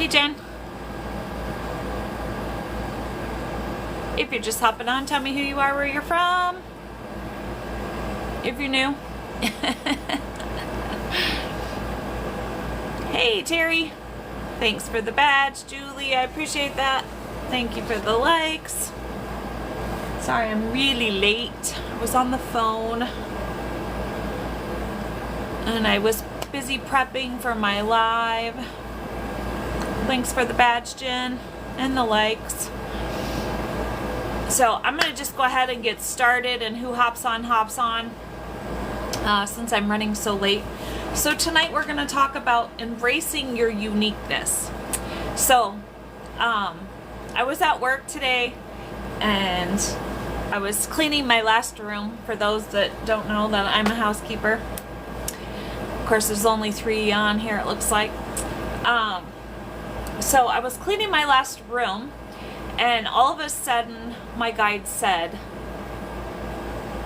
Hey, Jen. If you're just hopping on, tell me who you are, where you're from. If you're new. Hey, Terry. Thanks for the badge, Julie. I appreciate that. Thank you for the likes. Sorry, I'm really late. I was on the phone. And I was busy prepping for my live. Thanks for the badge, Jen. And the likes. So I'm going to just go ahead and get started, and who hops on, since I'm running so late. So tonight we're going to talk about embracing your uniqueness. So I was at work today, and I was cleaning my last room. For those that don't know, that I'm a housekeeper. Of course, there's only 3 on here, it looks like. So I was cleaning my last room, and all of a sudden, my guide said,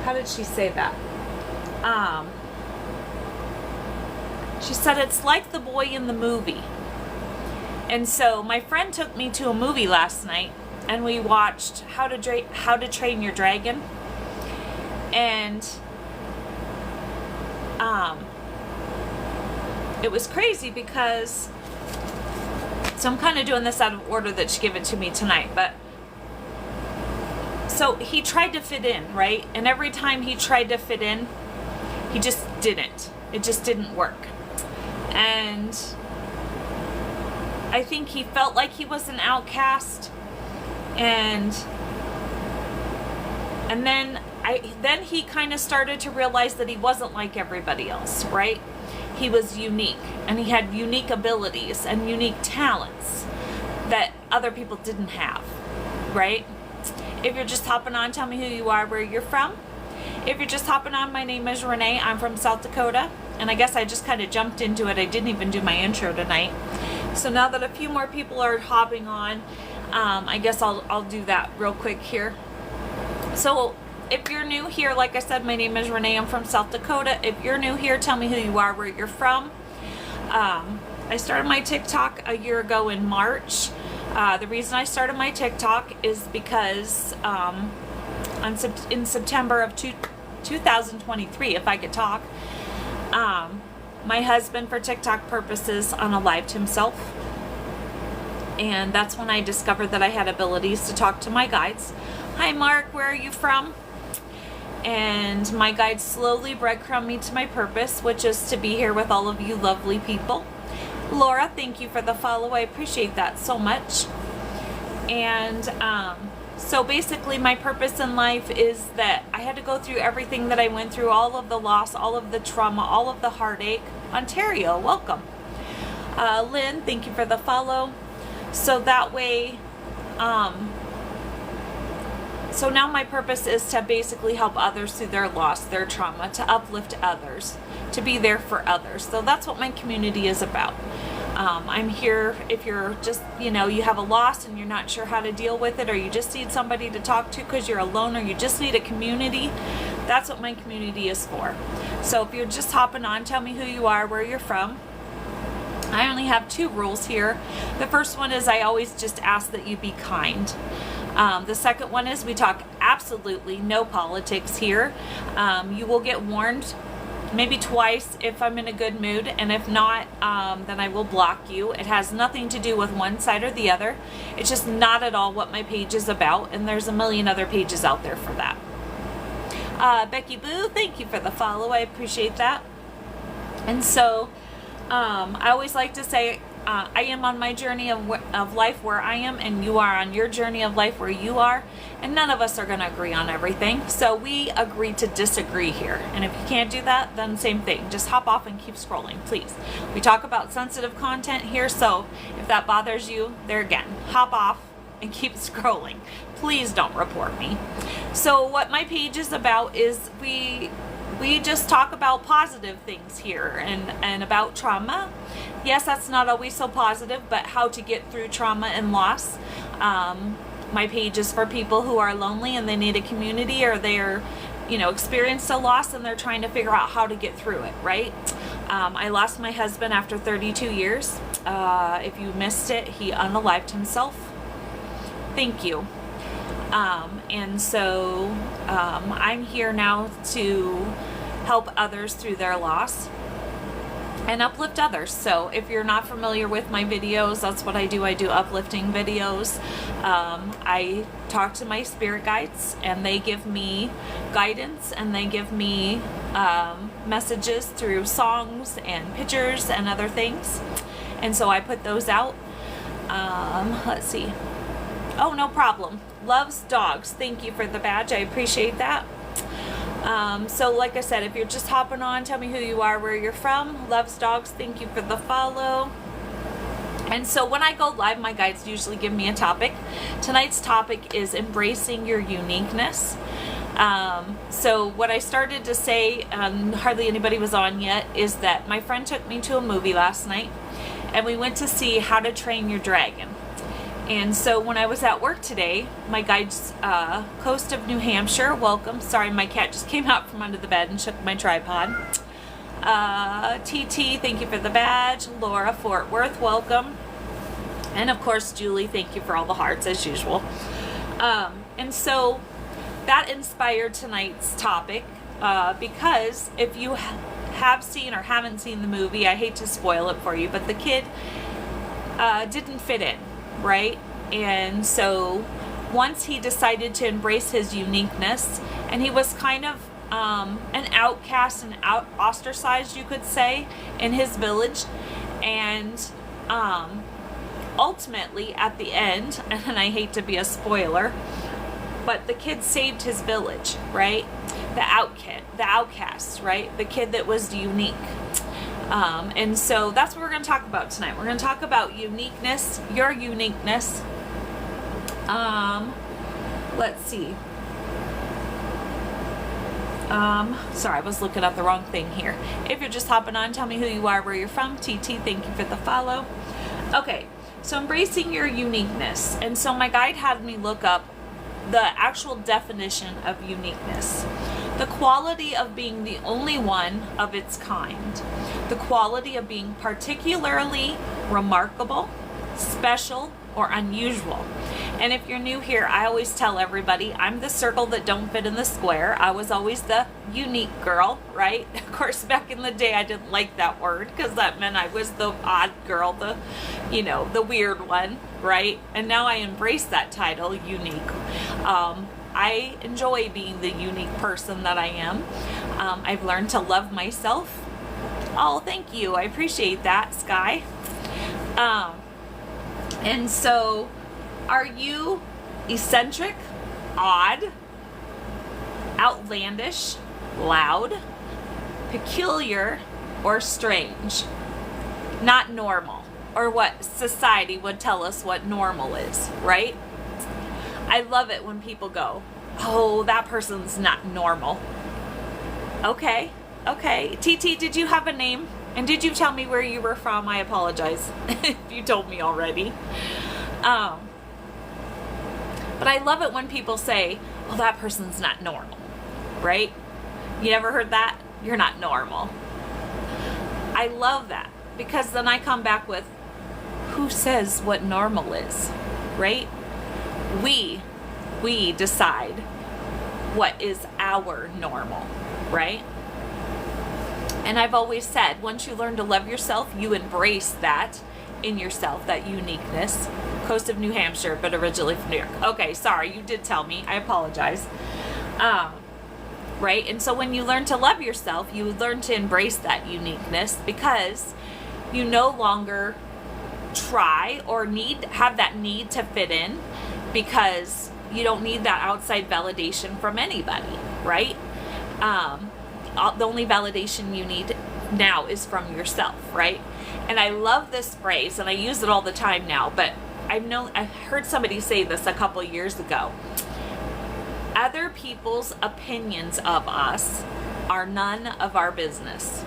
how did she say that? She said, it's like the boy in the movie. And so my friend took me to a movie last night, and we watched How to Train Your Dragon. And it was crazy because, so I'm kind of doing this out of order that she gave it to me tonight, but so he tried to fit in, right? And every time he tried to fit in, he just didn't. It just didn't work. And I think he felt like he was an outcast, and then he kind of started to realize that he wasn't like everybody else, right? He was unique, and he had unique abilities and unique talents that other people didn't have, right? If you're just hopping on, tell me who you are, where you're from. If you're just hopping on, my name is Renee. I'm from South Dakota, and I guess I just kind of jumped into it. I didn't even do my intro tonight. So now that a few more people are hopping on, I guess I'll do that real quick here. So if you're new here, like I said, my name is Renee. I'm from South Dakota. If you're new here, tell me who you are, where you're from. I started my TikTok a year ago in March. The reason I started my TikTok is because in September of 2023, if I could talk, my husband, for TikTok purposes, unalived himself. And that's when I discovered that I had abilities to talk to my guides. Hi, Mark, where are you from? And my guides slowly breadcrumb me to my purpose, which is to be here with all of you lovely people. Laura, thank you for the follow. I appreciate that so much. And so basically my purpose in life is that I had to go through everything that I went through, all of the loss, all of the trauma, all of the heartache. Ontario, welcome. Lynn, thank you for the follow. So that way, so now my purpose is to basically help others through their loss, their trauma, to uplift others, to be there for others. So that's what my community is about. I'm here if you're just, you have a loss and you're not sure how to deal with it, or you just need somebody to talk to because you're alone, or you just need a community. That's what my community is for. So if you're just hopping on, tell me who you are, where you're from. I only have 2 rules here. The first one is I always just ask that you be kind. The second one is we talk absolutely no politics here. You will get warned maybe twice if I'm in a good mood, and if not, then I will block you. It has nothing to do with one side or the other. It's just not at all what my page is about, and there's a million other pages out there for that. Becky Boo, thank you for the follow. I appreciate that. And so I always like to say, I am on my journey of life where I am, and you are on your journey of life where you are, and none of us are going to agree on everything. So we agree to disagree here. And if you can't do that, then same thing. Just hop off and keep scrolling, please. We talk about sensitive content here, so if that bothers you, there again, hop off and keep scrolling. Please don't report me. So what my page is about is we just talk about positive things here, and about trauma. Yes, that's not always so positive, but how to get through trauma and loss. My page is for people who are lonely and they need a community, or they're, experienced a loss and they're trying to figure out how to get through it, right? I lost my husband after 32 years, If you missed it, he unalived himself. Thank you. And so I'm here now to help others through their loss and uplift others. So if you're not familiar with my videos, that's what I do. I do uplifting videos. I talk to my spirit guides, and they give me guidance, and they give me messages through songs and pictures and other things. And so I put those out. Let's see. Oh, no problem. Loves dogs. Thank you for the badge. I appreciate that. So like I said, if you're just hopping on, tell me who you are, where you're from. Loves dogs. Thank you for the follow. And so when I go live, my guides usually give me a topic. Tonight's topic is embracing your uniqueness. So what I started to say, hardly anybody was on yet, is that my friend took me to a movie last night, and we went to see How to Train Your Dragon. And so when I was at work today, my guides, Coast of New Hampshire, welcome. Sorry, my cat just came out from under the bed and shook my tripod. TT, thank you for the badge. Laura, Fort Worth, welcome. And of course, Julie, thank you for all the hearts as usual. And so that inspired tonight's topic, because if you have seen or haven't seen the movie, I hate to spoil it for you, but the kid didn't fit in. Right? And so once he decided to embrace his uniqueness, and he was kind of an outcast and ostracized, you could say, in his village, and ultimately at the end, and I hate to be a spoiler, but the kid saved his village, right? The outcast, right? The kid that was unique. And so that's what we're going to talk about tonight. We're going to talk about uniqueness, your uniqueness. Let's see. Sorry, I was looking up the wrong thing here. If you're just hopping on, tell me who you are, where you're from. TT, thank you for the follow. Okay, so embracing your uniqueness. And so my guide had me look up the actual definition of uniqueness. The quality of being the only one of its kind. The quality of being particularly remarkable, special, or unusual. And if you're new here, I always tell everybody, I'm the circle that don't fit in the square. I was always the unique girl, right? Of course, back in the day, I didn't like that word because that meant I was the odd girl, the weird one, right? And now I embrace that title, unique. I enjoy being the unique person that I am. I've learned to love myself. Oh, thank you. I appreciate that, Sky. And so, are you eccentric, odd, outlandish, loud, peculiar, or strange? Not normal, or what society would tell us what normal is, right? I love it when people go, oh, that person's not normal. Okay. TT, did you have a name? And did you tell me where you were from? I apologize if you told me already. But I love it when people say, well, that person's not normal, right? You ever heard that? You're not normal. I love that, because then I come back with, who says what normal is, right? We decide what is our normal, right? And I've always said, once you learn to love yourself, you embrace that in yourself, that uniqueness. Coast of New Hampshire, but originally from New York. Okay, sorry, you did tell me. I apologize. Right? And so when you learn to love yourself, you learn to embrace that uniqueness, because you no longer try or have that need to fit in, because you don't need that outside validation from anybody, right? The only validation you need now is from yourself, right? And I love this phrase, and I use it all the time now, but I heard somebody say this a couple years ago. Other people's opinions of us are none of our business.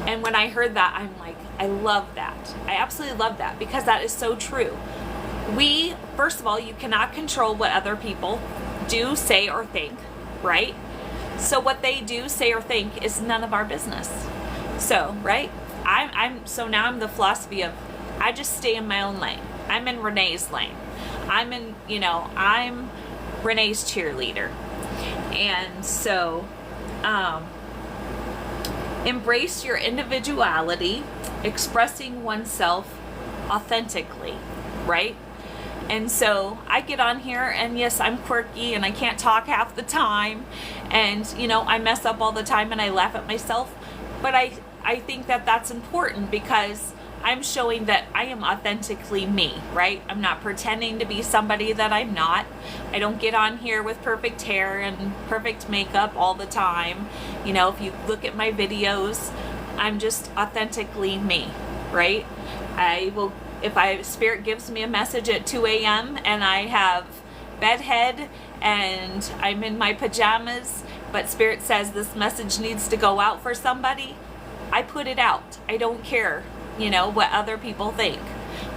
And when I heard that, I'm like, I love that. I absolutely love that, because that is so true. First of all, you cannot control what other people do, say, or think, right? So what they do, say, or think is none of our business. So, right? So now I'm the philosophy of I just stay in my own lane. I'm in Renee's lane. I'm Renee's cheerleader. And so, embrace your individuality, expressing oneself authentically, right? And so I get on here, and yes, I'm quirky and I can't talk half the time, and I mess up all the time and I laugh at myself, but I think that that's important because I'm showing that I am authentically me, right? I'm not pretending to be somebody that I'm not. I don't get on here with perfect hair and perfect makeup all the time. If you look at my videos, I'm just authentically me, right? If Spirit gives me a message at 2 a.m. and I have bedhead and I'm in my pajamas, but Spirit says this message needs to go out for somebody, I put it out. I don't care, what other people think.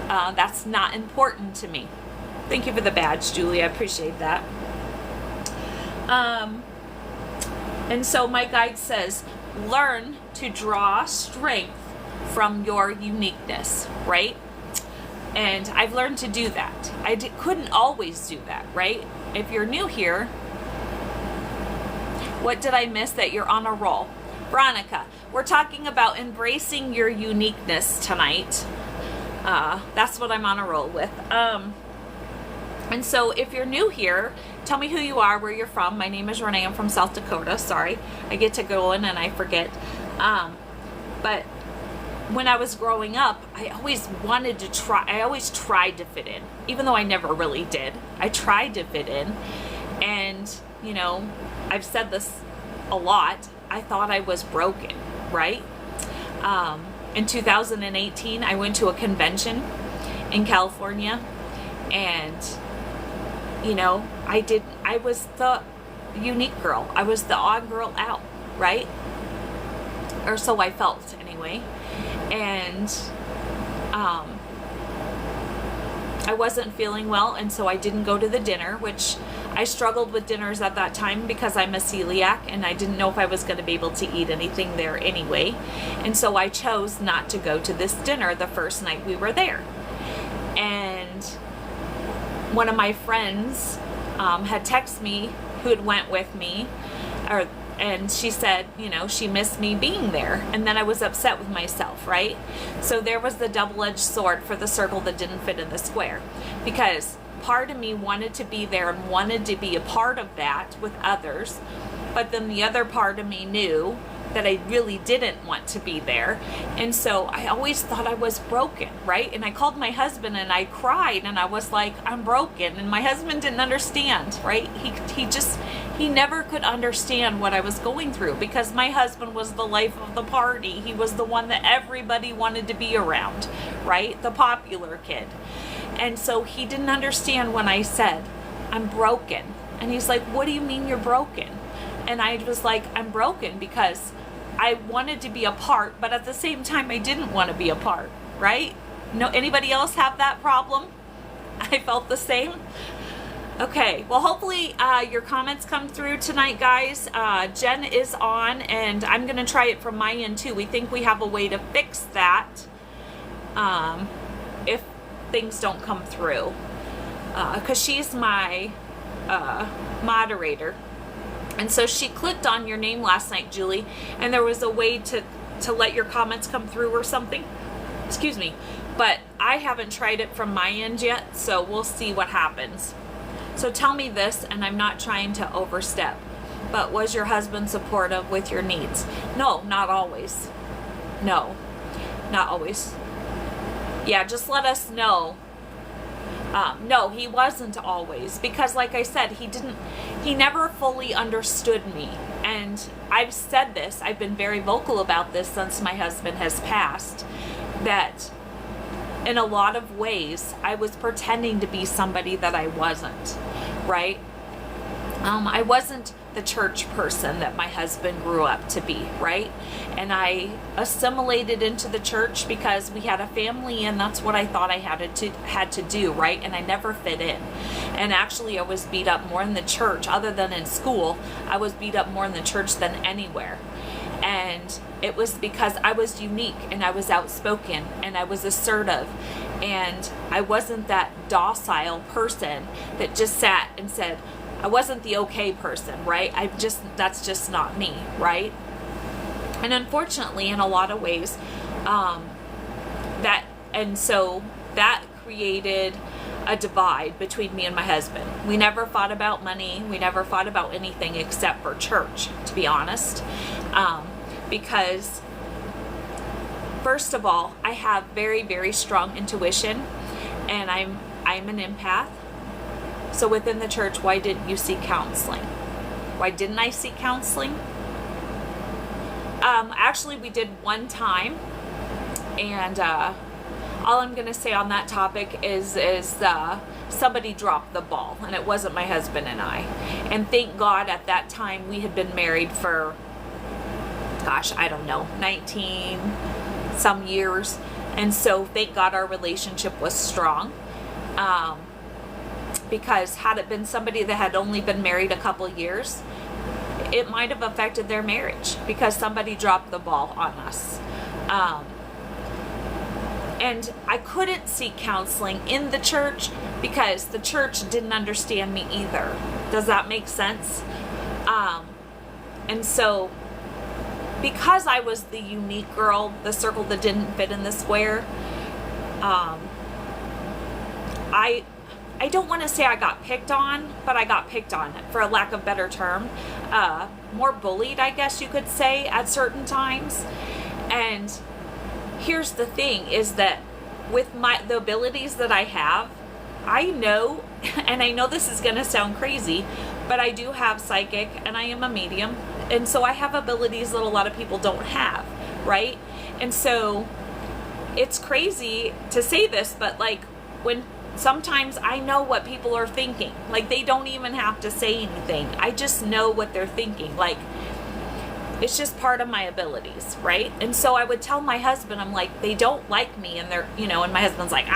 That's not important to me. Thank you for the badge, Julie. I appreciate that. And so my guide says, learn to draw strength from your uniqueness, right? And I've learned to do that. Couldn't always do that, right? If you're new here, what did I miss that you're on a roll? Veronica, we're talking about embracing your uniqueness tonight. That's what I'm on a roll with. And so if you're new here, tell me who you are, where you're from. My name is Renee. I'm from South Dakota. Sorry, I get to go in and I forget. But when I was growing up, I always tried to fit in, even though I never really did. I tried to fit in. And, I've said this a lot. I thought I was broken, right? In 2018, I went to a convention in California, and, I was the unique girl. I was the odd girl out, right? Or so I felt anyway. And I wasn't feeling well, and so I didn't go to the dinner, which I struggled with dinners at that time because I'm a celiac and I didn't know if I was going to be able to eat anything there anyway. And so I chose not to go to this dinner the first night we were there. And one of my friends had texted me, who had went with me, and she said, she missed me being there. And then I was upset with myself, right? So there was the double-edged sword for the circle that didn't fit in the square. Because part of me wanted to be there and wanted to be a part of that with others. But then the other part of me knew that I really didn't want to be there. And so I always thought I was broken, right? And I called my husband and I cried and I was like, I'm broken. And my husband didn't understand, right? He never could understand what I was going through because my husband was the life of the party. He was the one that everybody wanted to be around, right? The popular kid. And so he didn't understand when I said, I'm broken. And he's like, what do you mean you're broken? And I was like, I'm broken because I wanted to be a part, but at the same time, I didn't want to be a part, right? No, anybody else have that problem? I felt the same. Okay, well, hopefully your comments come through tonight, guys. Jen is on, and I'm going to try it from my end, too. We think we have a way to fix that if things don't come through. Because she's my moderator. And so she clicked on your name last night, Julie, and there was a way to let your comments come through or something. Excuse me. But I haven't tried it from my end yet, so we'll see what happens. So tell me this, and I'm not trying to overstep, but was your husband supportive with your needs? No, not always. No, not always. Yeah, just let us know. No, he wasn't always, because like I said, he never fully understood me. And I've said this, I've been very vocal about this since my husband has passed, that in a lot of ways, I was pretending to be somebody that I wasn't, right? I wasn't the church person that my husband grew up to be, right? And I assimilated into the church because we had a family and that's what I thought I had to do, right? And I never fit in. And actually I was beat up more in the church, other than in school. I was beat up more in the church than anywhere. And it was because I was unique and I was outspoken and I was assertive, and I wasn't that docile person that just sat and said, I wasn't the okay person, right? That's just not me, right? And unfortunately, in a lot of ways, so that created a divide between me and my husband. We never fought about money. We never fought about anything except for church, to be honest. Because first of all, I have very, very strong intuition, and I'm an empath. So within the church, why didn't you seek counseling? Why didn't I seek counseling? Actually, we did one time, and all I'm going to say on that topic is somebody dropped the ball, and it wasn't my husband and I. And thank God at that time we had been married for, I don't know, 19 some years. And so thank God our relationship was strong. Because had it been somebody that had only been married a couple years, it might have affected their marriage because somebody dropped the ball on us. And I couldn't seek counseling in the church because the church didn't understand me either. Does that make sense? And so, because I was the unique girl, the circle that didn't fit in the square, I don't want to say I got picked on, but I got picked on, for a lack of better term. More bullied, I guess you could say, at certain times. And here's the thing, is that with the abilities that I have, I know, and I know this is going to sound crazy, but I do have psychic, and I am a medium, and so I have abilities that a lot of people don't have, right? And so it's crazy to say this, but like, when sometimes I know what people are thinking, like they don't even have to say anything. I just know what they're thinking. Like, it's just part of my abilities, right? And so I would tell my husband, I'm like, they don't like me, and they're, and my husband's like,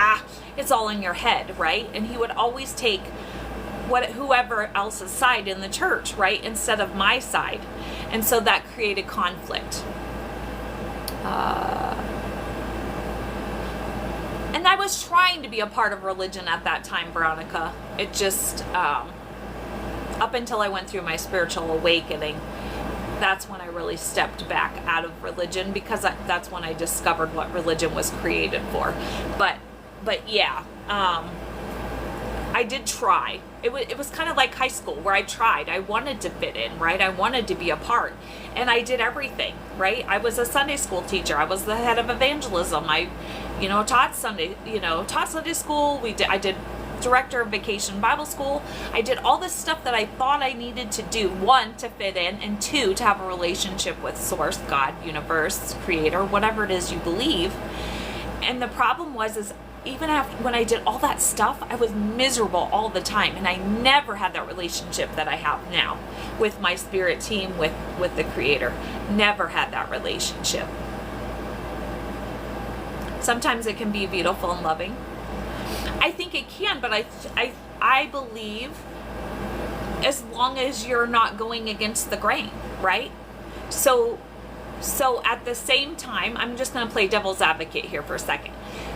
it's all in your head, right? And he would always take whoever else's side in the church, right, instead of my side. And so that created conflict. And I was trying to be a part of religion at that time, Veronica. It just, up until I went through my spiritual awakening, that's when I really stepped back out of religion, because that's when I discovered what religion was created for. But yeah, I did try. It was kind of like high school, where I tried. I wanted to fit in, right? I wanted to be a part, and I did everything, right? I was a Sunday school teacher. I was the head of evangelism. I, taught Sunday school. I did director of Vacation Bible School. I did all this stuff that I thought I needed to do, one, to fit in, and two, to have a relationship with Source, God, Universe, Creator, whatever it is you believe. And the problem is even when I did all that stuff, I was miserable all the time, and I never had that relationship that I have now with my spirit team, with the Creator. Never had that relationship. Sometimes it can be beautiful and loving. I think it can, but I believe as long as you're not going against the grain, right? So at the same time, I'm just going to play devil's advocate here for a second.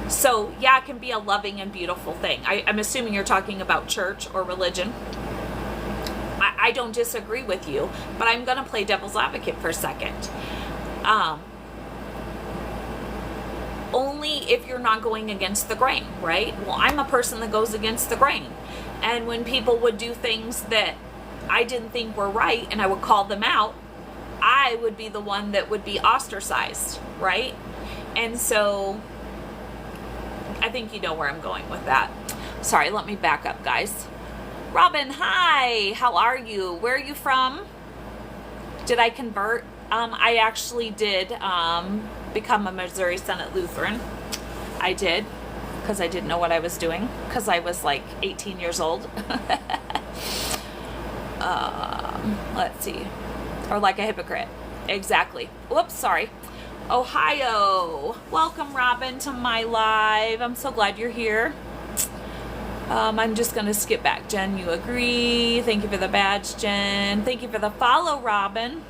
So yeah, it can be a loving and beautiful thing. I'm assuming you're talking about church or religion. I don't disagree with you, but I'm going to play devil's advocate for a second. Only if you're not going against the grain, right? Well, I'm a person that goes against the grain. And when people would do things that I didn't think were right, and I would call them out, I would be the one that would be ostracized, right? And so I think you know where I'm going with that. Sorry, let me back up, guys. Robin, hi, how are you? Where are you from? Did I convert? I actually did become a Missouri Synod Lutheran. I did, because I didn't know what I was doing, because I was like 18 years old. Let's see. Or like a hypocrite. Exactly. Whoops, sorry. Ohio. Welcome, Robin, to my live. I'm so glad you're here. I'm just going to skip back. Jen, you agree. Thank you for the badge, Jen. Thank you for the follow, Robin.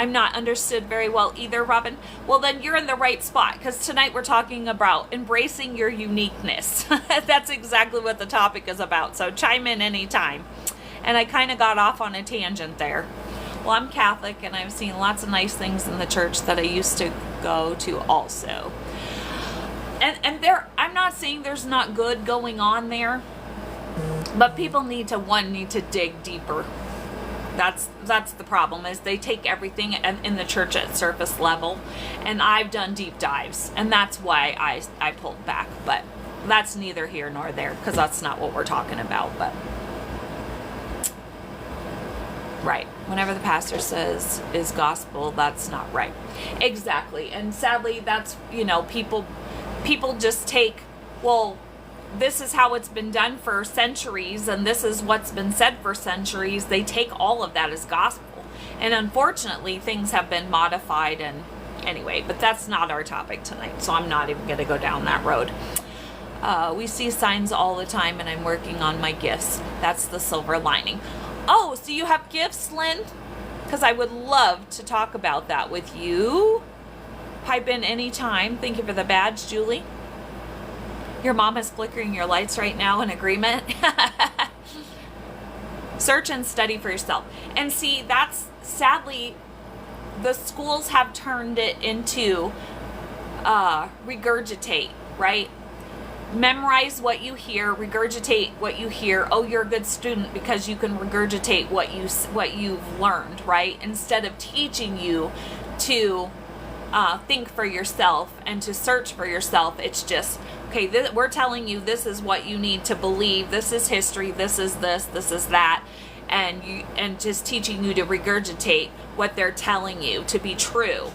I'm not understood very well either, Robin. Well, then you're in the right spot, because tonight we're talking about embracing your uniqueness. That's exactly what the topic is about, so chime in anytime. And I kind of got off on a tangent there. Well, I'm Catholic, and I've seen lots of nice things in the church that I used to go to also. And there, I'm not saying there's not good going on there, but people need to dig deeper. That's the problem, is they take everything in the church at surface level, and I've done deep dives, and that's why I pulled back. But that's neither here nor there, because that's not what we're talking about. But right, whenever the pastor says is gospel, that's not right. Exactly. And sadly, that's, people just take, well, this is how it's been done for centuries, and this is what's been said for centuries. They take all of that as gospel. And unfortunately, things have been modified, and anyway, but that's not our topic tonight, so I'm not even going to go down that road. We see signs all the time, and I'm working on my gifts. That's the silver lining. Oh, so you have gifts, Lynn? Because I would love to talk about that with you. Pipe in anytime. Thank you for the badge, Julie. Your mom is flickering your lights right now in agreement. Search and study for yourself. And see, that's sadly, the schools have turned it into regurgitate, right? Memorize what you hear, regurgitate what you hear. Oh, you're a good student because you can regurgitate what you've learned, right? Instead of teaching you to think for yourself and to search for yourself. It's just, okay, we're telling you this is what you need to believe. This is history. This is this. This is that. And just teaching you to regurgitate what they're telling you to be true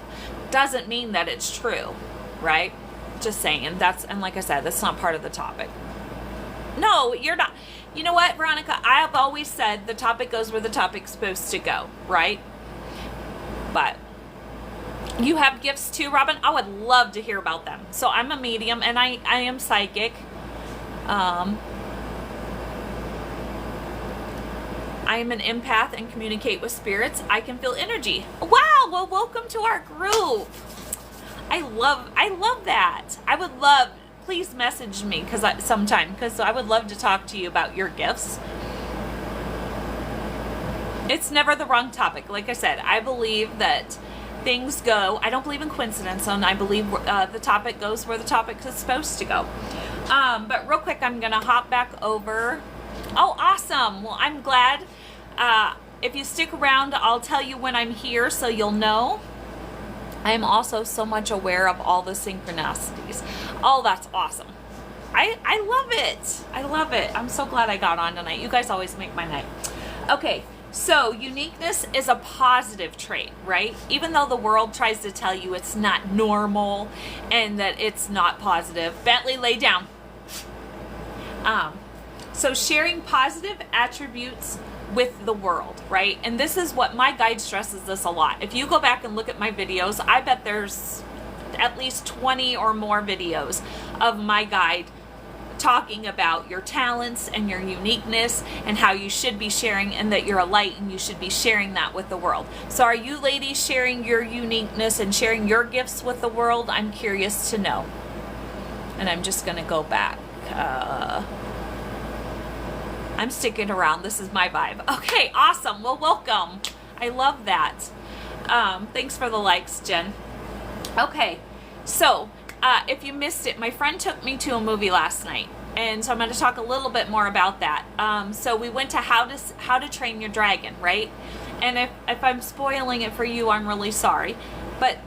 doesn't mean that it's true, right? Just saying. And like I said, that's not part of the topic. No, you're not. You know what, Veronica? I have always said the topic goes where the topic's supposed to go, right? But you have gifts too, Robin? I would love to hear about them. So I'm a medium, and I am psychic. I am an empath and communicate with spirits. I can feel energy. Wow, well, welcome to our group. I love that. I would love, please message me sometime, because I would love to talk to you about your gifts. It's never the wrong topic. Like I said, I believe that things go, I don't believe in coincidence, and I believe the topic goes where the topic is supposed to go. But real quick, I'm going to hop back over. Oh, awesome. Well, I'm glad. If you stick around, I'll tell you when I'm here so you'll know. I am also so much aware of all the synchronicities. Oh, that's awesome. I love it. I love it. I'm so glad I got on tonight. You guys always make my night. Okay, so uniqueness is a positive trait, right? Even though the world tries to tell you it's not normal and that it's not positive. Bentley, lay down. So sharing positive attributes with the world, right? And this is what my guide stresses this a lot. If you go back and look at my videos, I bet there's at least 20 or more videos of my guide talking about your talents and your uniqueness and how you should be sharing, and that you're a light and you should be sharing that with the world. So are you ladies sharing your uniqueness and sharing your gifts with the world? I'm curious to know. And I'm just gonna go back. I'm sticking around. This is my vibe. Okay, awesome. Well, welcome. I love that. Thanks for the likes, Jen. Okay, so if you missed it, my friend took me to a movie last night, and so I'm going to talk a little bit more about that. So we went to How to Train Your Dragon, right? And if I'm spoiling it for you, I'm really sorry. But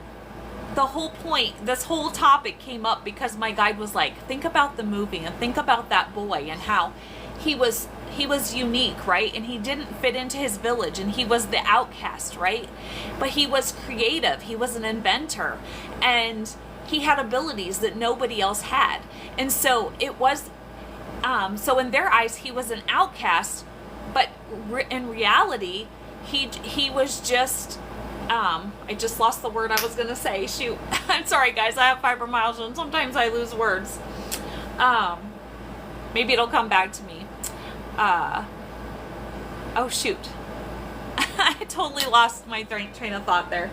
the whole point, this whole topic came up because my guide was like, think about the movie and think about that boy and how he was unique, right? And he didn't fit into his village, and he was the outcast, right? But he was creative. He was an inventor, and he had abilities that nobody else had. And so it was, so in their eyes, he was an outcast, but in reality, he was just, I just lost the word I was going to say. Shoot. I'm sorry, guys. I have fibromyalgia, and sometimes I lose words. Maybe it'll come back to me. Oh shoot. I totally lost my train of thought there.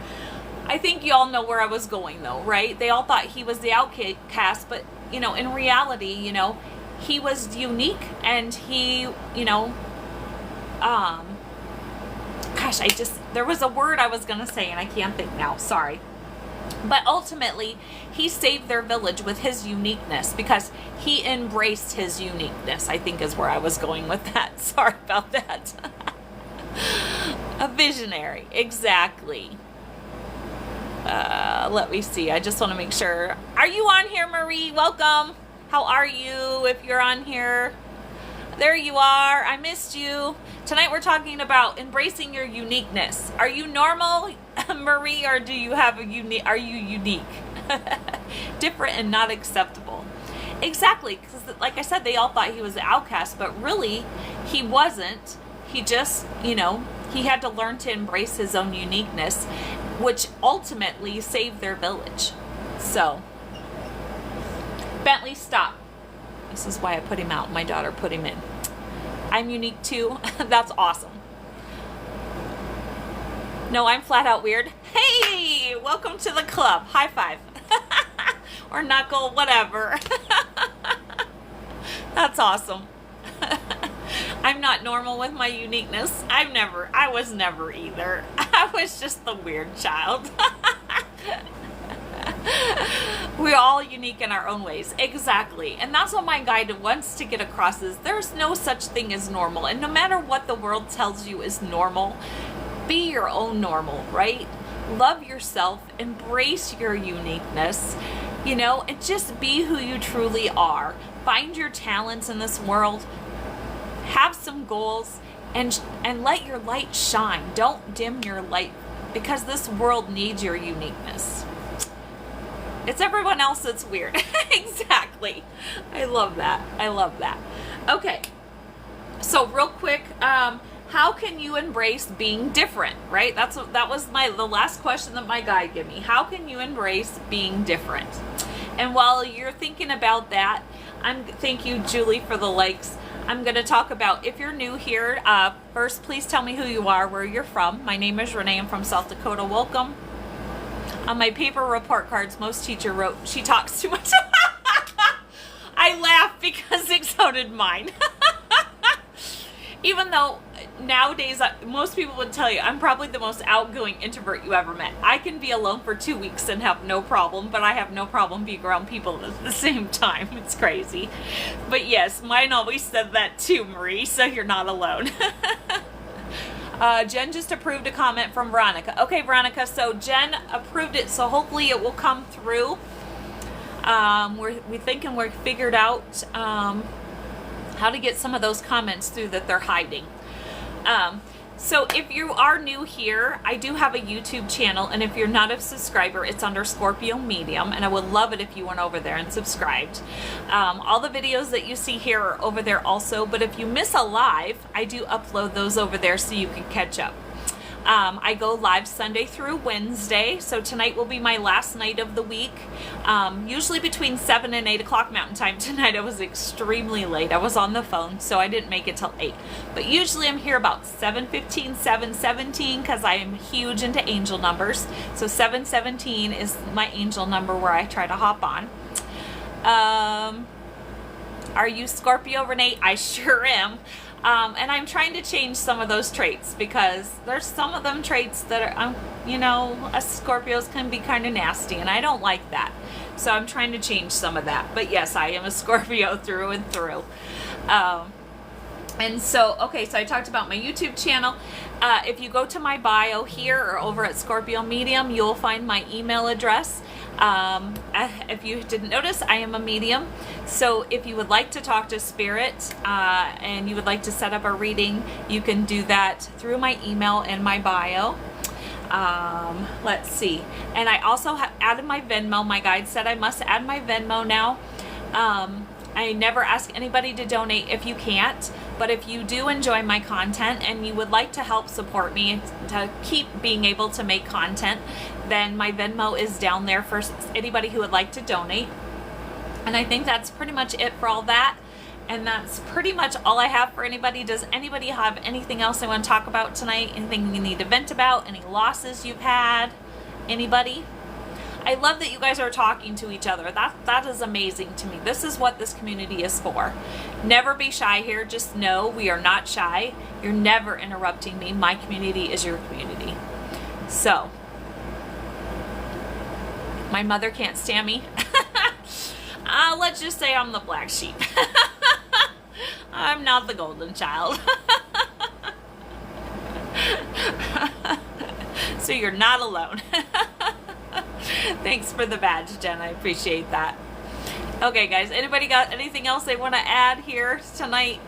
I think you all know where I was going though, right? They all thought he was the outcast, but you know, in reality, you know, he was unique, and he, you know, gosh, there was a word I was going to say and I can't think now. Sorry. But ultimately, he saved their village with his uniqueness because he embraced his uniqueness, I think is where I was going with that. Sorry about that. A visionary. Exactly. Let me see. I just want to make sure. Are you on here, Marie? Welcome. How are you if you're on here? There you are. I missed you. Tonight we're talking about embracing your uniqueness. Are you normal, Marie, or do you have are you unique? Different and not acceptable. Exactly, because like I said, they all thought he was the outcast, but really he wasn't. He just, you know, he had to learn to embrace his own uniqueness, which ultimately saved their village. So, Bentley, stop. This is why I put him out. My daughter put him in. I'm unique too. That's awesome. No, I'm flat out weird. Hey, welcome to the club. High five. Or knuckle, whatever. That's awesome. I'm not normal with my uniqueness. I was never either. I was just the weird child. We're all unique in our own ways. Exactly. And that's what my guide wants to get across is there's no such thing as normal. And no matter what the world tells you is normal, be your own normal, right? Love yourself, embrace your uniqueness, you know, and just be who you truly are. Find your talents in this world, have some goals, and let your light shine. Don't dim your light because this world needs your uniqueness. It's everyone else that's weird. Exactly. I love that. I love that. Okay. So real quick, how can you embrace being different, right? That was the last question that my guide gave me. How can you embrace being different? And while you're thinking about that, thank you, Julie, for the likes. I'm going to talk about, if you're new here, first, please tell me who you are, where you're from. My name is Renee. I'm from South Dakota. Welcome. On my paper report cards, most teacher wrote, she talks too much. I laugh because so did mine. Even though nowadays, most people would tell you, I'm probably the most outgoing introvert you ever met. I can be alone for 2 weeks and have no problem, but I have no problem being around people at the same time. It's crazy. But yes, mine always said that too, Marie, so you're not alone. Jen just approved a comment from Veronica. Okay, Veronica, so Jen approved it, so hopefully it will come through. We're thinking we're figured out how to get some of those comments through that they're hiding. So if you are new here, I do have a YouTube channel, and if you're not a subscriber, it's under Scorpio Medium, and I would love it if you went over there and subscribed. All the videos that you see here are over there also, but if you miss a live, I do upload those over there so you can catch up. I go live Sunday through Wednesday, so tonight will be my last night of the week, usually between 7 and 8 o'clock Mountain Time. Tonight I was extremely late. I was on the phone, so I didn't make it till 8. But usually I'm here about 7:15, 7:17, because I am huge into angel numbers. So 7:17 is my angel number where I try to hop on. Are you Scorpio, Renee? I sure am. And I'm trying to change some of those traits because there's some of them traits that are, you know, us Scorpios can be kind of nasty, and I don't like that. So I'm trying to change some of that. But yes, I am a Scorpio through and through. And so, okay, so I talked about my YouTube channel. If you go to my bio here or over at Scorpio Medium, you'll find my email address. If you didn't notice, I am a medium. So if you would like to talk to Spirit and you would like to set up a reading, you can do that through my email and my bio. Let's see. And I also have added my Venmo. My guide said I must add my Venmo now. I never ask anybody to donate if you can't, but if you do enjoy my content and you would like to help support me to keep being able to make content, then my Venmo is down there for anybody who would like to donate. And I think that's pretty much it for all that. And that's pretty much all I have for anybody. Does anybody have anything else they want to talk about tonight? Anything you need to vent about? Any losses you've had? Anybody? I love that you guys are talking to each other. That is amazing to me. This is what this community is for. Never be shy here. Just know we are not shy. You're never interrupting me. My community is your community. So, my mother can't stand me. Let's just say I'm the black sheep. I'm not the golden child. So you're not alone. Thanks for the badge, Jen. I appreciate that. Okay, guys. Anybody got anything else they want to add here tonight?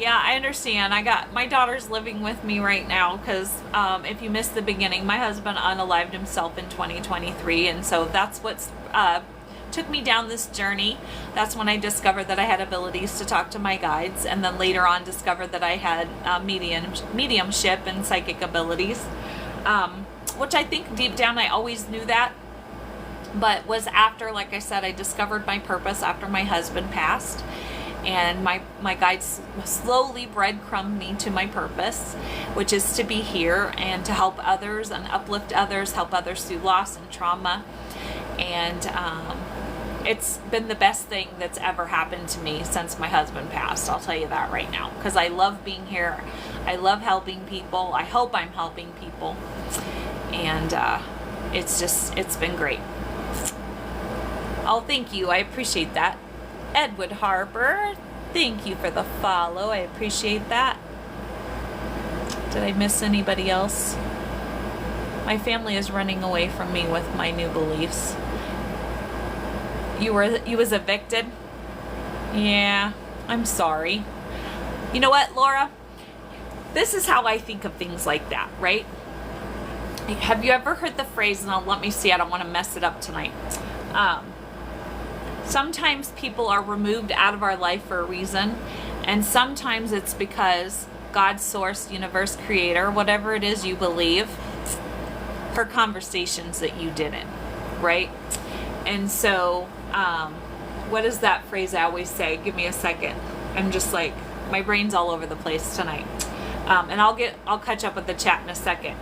I understand. I got my daughter's living with me right now because if you missed the beginning, my husband unalived himself in 2023, and so that's what's took me down this journey. That's when I discovered that I had abilities to talk to my guides, and then later on discovered that I had mediumship and psychic abilities, which I think deep down I always knew that, but was after, like I said, I discovered my purpose after my husband passed. And my guides slowly breadcrumbed me to my purpose, which is to be here and to help others and uplift others, help others through loss and trauma. And it's been the best thing that's ever happened to me since my husband passed. I'll tell you that right now, because I love being here. I love helping people. I hope I'm helping people. And it's been great. Oh, thank you. I appreciate that. Edward Harper, thank you for the follow. I appreciate that. Did I miss anybody else? My family is running away from me with my new beliefs. You was evicted? Yeah, I'm sorry. You know what, Laura? This is how I think of things like that, right? Have you ever heard the phrase, and let me see, I don't want to mess it up tonight. Sometimes people are removed out of our life for a reason, and sometimes it's because God, source, universe, creator, whatever it is you believe, her conversations that you didn't, right? And so, what is that phrase I always say? Give me a second. I'm just like, my brain's all over the place tonight. And I'll catch up with the chat in a second.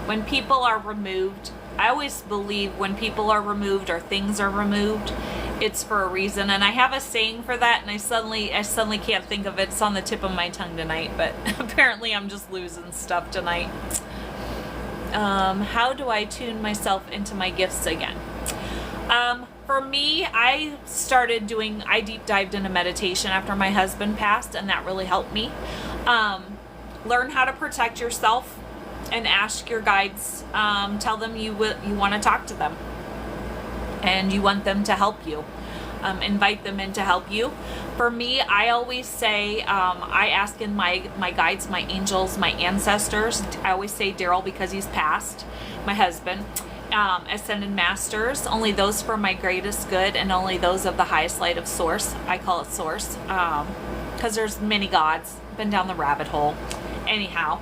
When people are removed, I always believe when people are removed or things are removed, it's for a reason. And I have a saying for that, and I suddenly can't think of it. It's on the tip of my tongue tonight, but apparently I'm just losing stuff tonight. How do I tune myself into my gifts again? For me, I deep dived into meditation after my husband passed, and that really helped me. Learn how to protect yourself. And ask your guides, tell them you want to talk to them and you want them to help you. Invite them in to help you. For me, I always say, I ask in my guides, my angels, my ancestors. I always say Daryl because he's passed, my husband. Ascended masters, only those for my greatest good and only those of the highest light of source. I call it source because there's many gods. Been down the rabbit hole. Anyhow.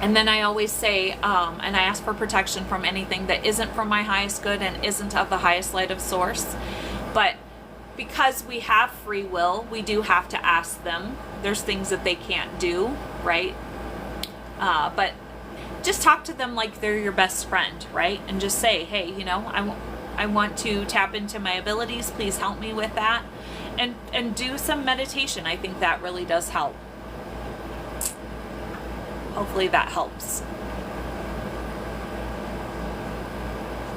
And then I always say, and I ask for protection from anything that isn't from my highest good and isn't of the highest light of source. But because we have free will, we do have to ask them. There's things that they can't do, right? But just talk to them like they're your best friend, right? And just say, hey, I want to tap into my abilities. Please help me with that. And do some meditation. I think that really does help. Hopefully that helps.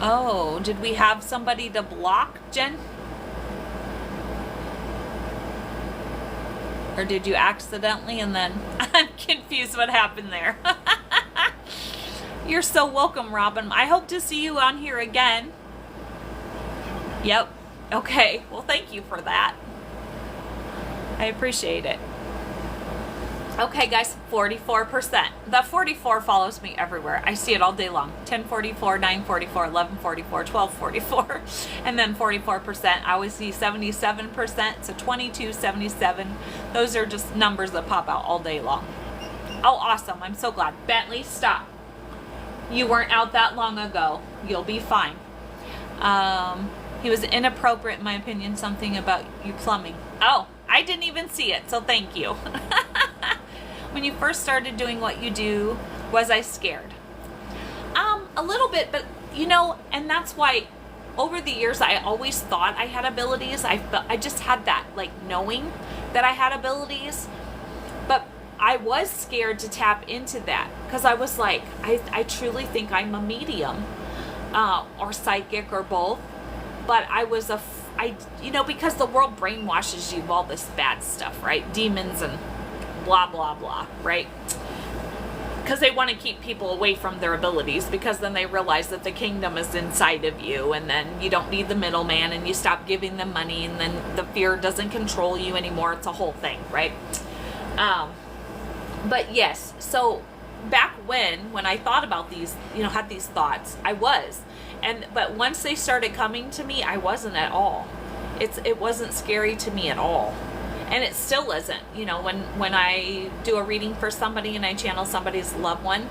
Oh, did we have somebody to block, Jen? Or did you accidentally and then I'm confused what happened there. You're so welcome, Robin. I hope to see you on here again. Yep. Okay. Well, thank you for that. I appreciate it. Okay, guys, 44%. The 44 follows me everywhere. I see it all day long. 1044, 944, 1144, 1244, and then 44%. I always see 77%, so 22, 77. Those are just numbers that pop out all day long. Oh, awesome. I'm so glad. Bentley, stop. You weren't out that long ago. You'll be fine. He was inappropriate, in my opinion, something about you plumbing. Oh, I didn't even see it, so thank you. When you first started doing what you do, was I scared? A little bit, but and that's why over the years I always thought I had abilities. I just had that knowing that I had abilities, but I was scared to tap into that because I was like, I truly think I'm a medium, or psychic or both. But I was because the world brainwashes you with all this bad stuff, right? Demons and blah, blah, blah, right? Because they want to keep people away from their abilities, because then they realize that the kingdom is inside of you, and then you don't need the middleman, and you stop giving them money, and then the fear doesn't control you anymore. It's a whole thing, right? But yes, so back when I thought about these, had these thoughts, I was. But once they started coming to me, I wasn't at all. It wasn't scary to me at all. And it still isn't. When I do a reading for somebody and I channel somebody's loved one,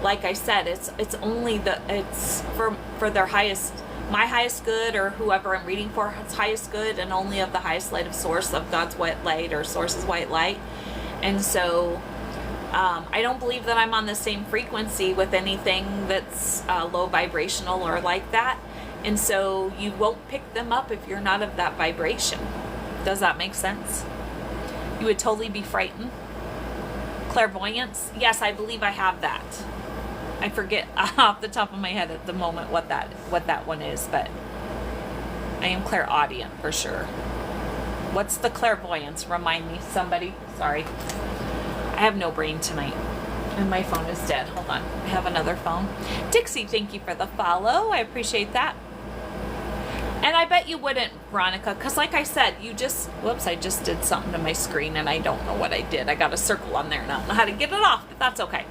like I said, it's only it's for their highest, my highest good, or whoever I'm reading for, it's highest good, and only of the highest light of source, of God's white light, or source's white light. And so I don't believe that I'm on the same frequency with anything that's low vibrational or like that. And so you won't pick them up if you're not of that vibration. Does that make sense? You would totally be frightened. Clairvoyance? Yes, I believe I have that. I forget off the top of my head at the moment what that one is, but I am clairaudient for sure. What's the clairvoyance? Remind me, somebody. Sorry. I have no brain tonight, and my phone is dead. Hold on. I have another phone. Dixie, thank you for the follow. I appreciate that. And I bet you wouldn't, Veronica, because like I said, I just did something to my screen, and I don't know what I did. I got a circle on there, and I don't know how to get it off, but that's okay.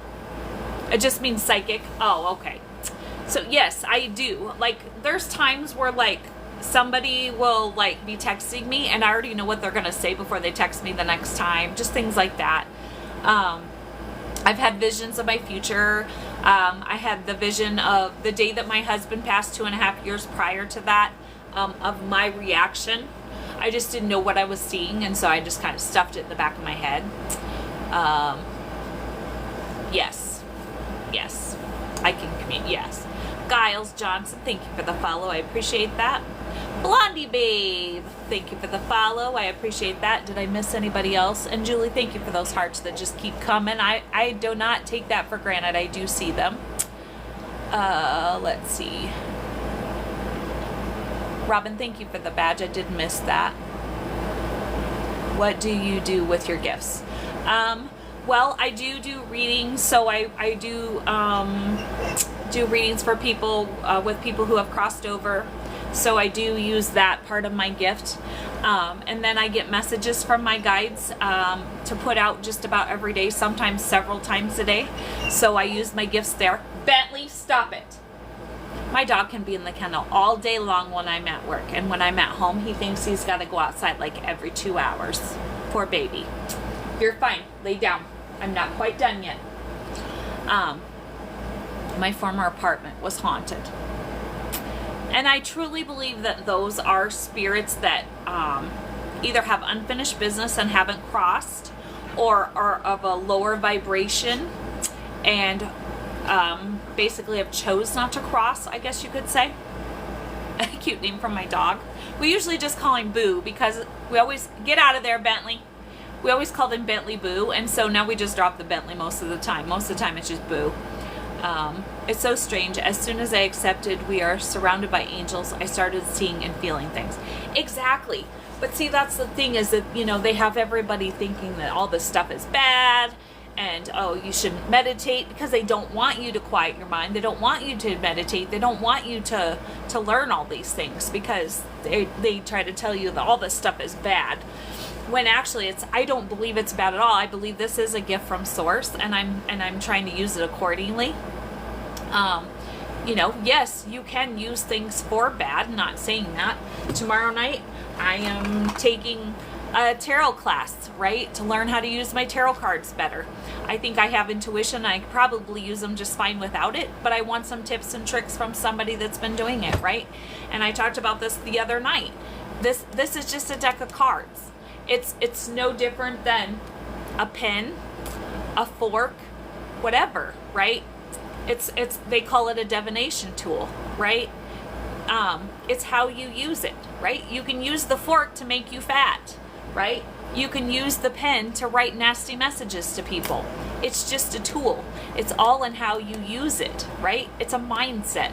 It just means psychic. Oh, okay. So yes, I do. There's times where somebody will be texting me, and I already know what they're going to say before they text me the next time. Just things like that. I've had visions of my future. I had the vision of the day that my husband passed 2.5 years prior to that, of my reaction. I just didn't know what I was seeing, and so I just kind of stuffed it in the back of my head. Yes, I can communicate. Yes. Giles Johnson, thank you for the follow. I appreciate that. Blondie Babe, thank you for the follow. I appreciate that. Did I miss anybody else? And Julie, thank you for those hearts that just keep coming. I do not take that for granted. I do see them. Let's see. Robin, thank you for the badge. I did miss that. What do you do with your gifts? Well, I do readings. So I do readings for people, with people who have crossed over. So I do use that part of my gift. And then I get messages from my guides to put out just about every day, sometimes several times a day. So I use my gifts there. Bentley, stop it. My dog can be in the kennel all day long when I'm at work. And when I'm at home, he thinks he's got to go outside every 2 hours. Poor baby. You're fine. Lay down. I'm not quite done yet. My former apartment was haunted. And I truly believe that those are spirits that either have unfinished business and haven't crossed, or are of a lower vibration and basically have chose not to cross, I guess you could say. A cute name from my dog. We usually just call him Boo, because we always, get out of there, Bentley. We always called him Bentley Boo, and so now we just drop the Bentley most of the time. Most of the time it's just Boo. It's so strange. As soon as I accepted we are surrounded by angels, I started seeing and feeling things. Exactly. But see, that's the thing, is that, they have everybody thinking that all this stuff is bad, and, oh, you shouldn't meditate, because they don't want you to quiet your mind. They don't want you to meditate. They don't want you to learn all these things, because they try to tell you that all this stuff is bad. When actually I don't believe it's bad at all. I believe this is a gift from source, and I'm trying to use it accordingly. Yes, you can use things for bad, not saying that. Tomorrow night I am taking a tarot class, right? To learn how to use my tarot cards better. I think I have intuition. I could probably use them just fine without it, but I want some tips and tricks from somebody that's been doing it, right? And I talked about this the other night. This is just a deck of cards. It's no different than a pen, a fork, whatever, right? It's they call it a divination tool, right? It's how you use it, right? You can use the fork to make you fat, right? You can use the pen to write nasty messages to people. It's just a tool. It's all in how you use it, right? It's a mindset,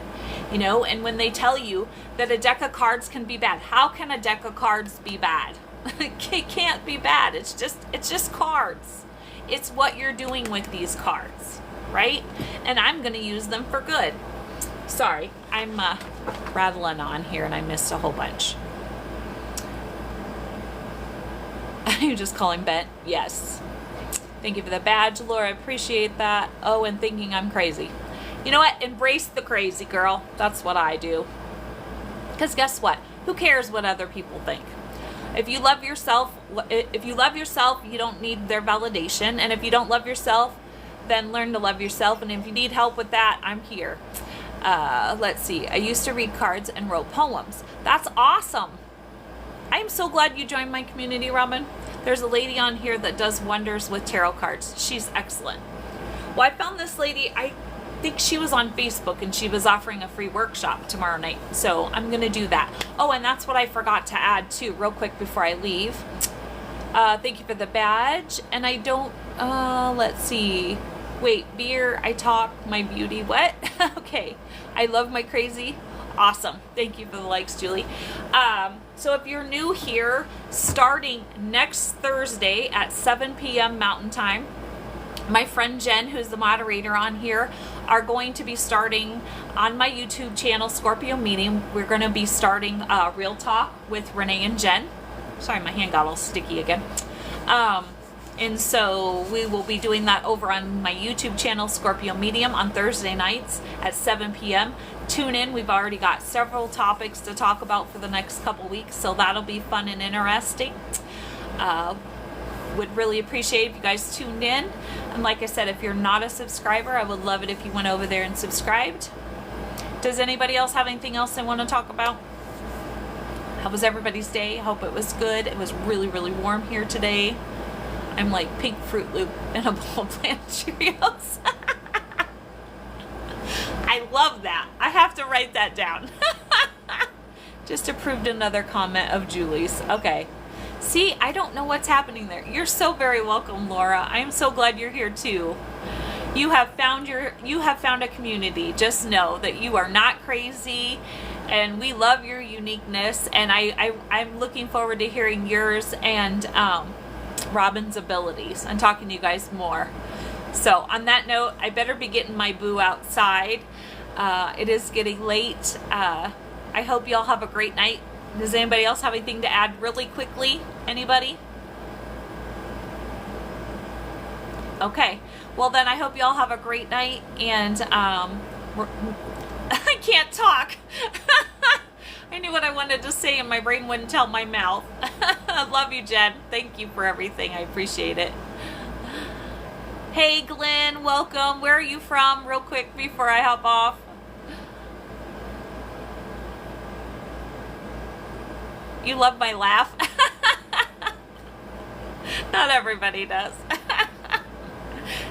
you know? And when they tell you that a deck of cards can be bad, how can a deck of cards be bad? It can't be bad. It's just cards. It's what you're doing with these cards, right? And I'm going to use them for good. Sorry, I'm rattling on here and I missed a whole bunch. You just calling bent? Yes. Thank you for the badge, Laura. I appreciate that. Oh, and thinking I'm crazy. You know what? Embrace the crazy, girl. That's what I do. Because guess what? Who cares what other people think? If you love yourself, you don't need their validation. And if you don't love yourself, then learn to love yourself. And if you need help with that, I'm here. Let's see. I used to read cards and wrote poems. That's awesome. I am so glad you joined my community, Robin. There's a lady on here that does wonders with tarot cards. She's excellent. Well, I found this lady, I think she was on Facebook and she was offering a free workshop tomorrow night. So I'm going to do that. Oh, and that's what I forgot to add too, real quick before I leave. Thank you for the badge. And I don't, let's see. Wait, beer, I talk, my beauty, what? Okay. I love my crazy. Awesome. Thank you for the likes, Julie. So if you're new here, starting next Thursday at 7 p.m. Mountain Time, my friend Jen, who's the moderator on here, are going to be starting on my YouTube channel, Scorpio Meeting. We're going to be starting Real Talk with Renee and Jen. Sorry, my hand got all sticky again. And so we will be doing that over on my YouTube channel, Scorpio Medium, on Thursday nights at 7 p.m. Tune in. We've already got several topics to talk about for the next couple weeks, so that'll be fun and interesting. Would really appreciate if you guys tuned in. And like I said, if you're not a subscriber, I would love it if you went over there and subscribed. Does anybody else have anything else they want to talk about? How was everybody's day? I hope it was good. It was really, really warm here today. I'm like pink Fruit Loop and a bowl of Planet Cheerios. I love that. I have to write that down. Just approved another comment of Julie's. Okay. See, I don't know what's happening there. You're so very welcome, Laura. I am so glad you're here too. You have found a community. Just know that you are not crazy, and we love your uniqueness. And I'm looking forward to hearing yours and Robin's abilities and talking to you guys more. So on that note, I better be getting my boo outside. It is getting late. I hope y'all have a great night. Does anybody else have anything to add really quickly? Anybody? Okay. Well then, I hope y'all have a great night. And I can't talk. I knew what I wanted to say and my brain wouldn't tell my mouth. I love you, Jen. Thank you for everything. I appreciate it. Hey, Glenn. Welcome. Where are you from? Real quick before I hop off. You love my laugh? Not everybody does.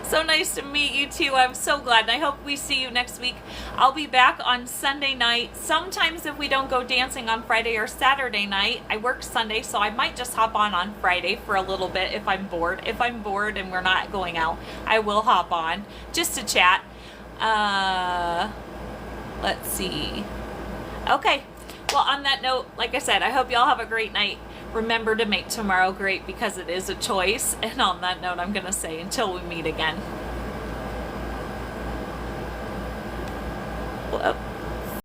So nice to meet you too. I'm so glad. And I hope we see you next week. I'll be back on Sunday night. Sometimes if we don't go dancing on Friday or Saturday night, I work Sunday, so I might just hop on Friday for a little bit if I'm bored. If I'm bored and we're not going out, I will hop on just to chat. Let's see. Okay. Well, on that note, like I said, I hope y'all have a great night. Remember to make tomorrow great because it is a choice. And on that note, I'm going to say until we meet again.